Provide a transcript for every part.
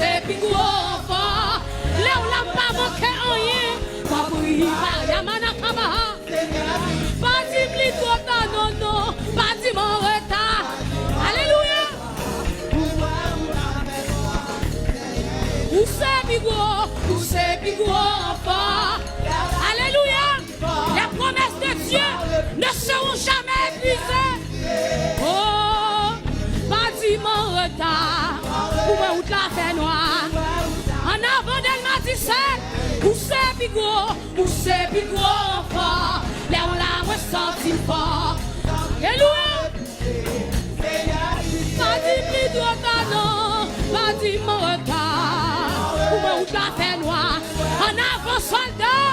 poussé, puis gros fort. Là où la pas manqué rien, pas briller, pas yamana kaba. Pas d'imli trop non, non, pas d'imli en retard. Alléluia. Poussé, puis gros fort. Alléluia. Les promesses de Dieu ne seront jamais épuisées. Oh, pas d'imli en retard. Pour moi, où la fait noire. En avant d'elle m'a dit ça. Poussé, puis gros fort. Là on l'a ressenti fort. Alléluia. Pas d'imli trop non, pas d'imli en retard. Pour moi, où la fait noire. En avant soldat.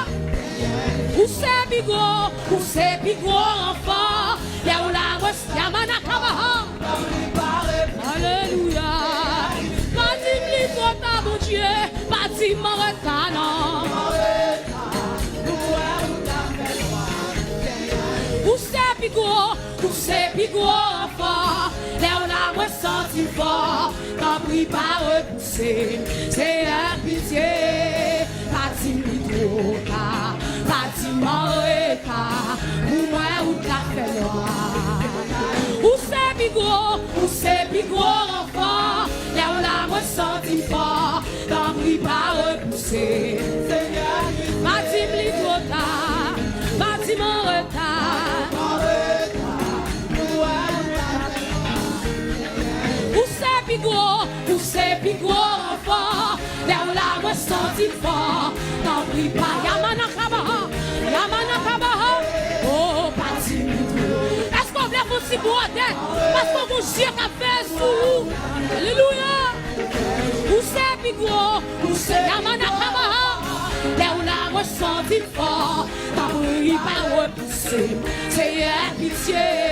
Poussé, puis gros fort. Là on l'a ressenti fort. Alléluia. Pas d'imli trop mon Dieu. Pas d'imli en retard non. Poussé, puis gros fort. Là on a ressenti fort. T'as pris pas repousser. C'est un pitié. Pas d'imli trop tard. Pas d'imli en retard. Pour moi où t'as fait noir. Poussé, puis gros fort. Là on a ressenti fort. T'as pris pas repousser. Pas d'imli trop tard. Pas d'imli en retard. Poussé, puis gros fort. Là on l'a ressenti fort. T'en prie pas, yamana kaba. Oh, pas d'imli. Est-ce qu'on voulait vous si bordel? Parce qu'on vous chie à faire sous. Alléluia. Poussé, yamana kaba. Là on l'a ressenti fort. T'en prie pas repousser. C'est un pitié.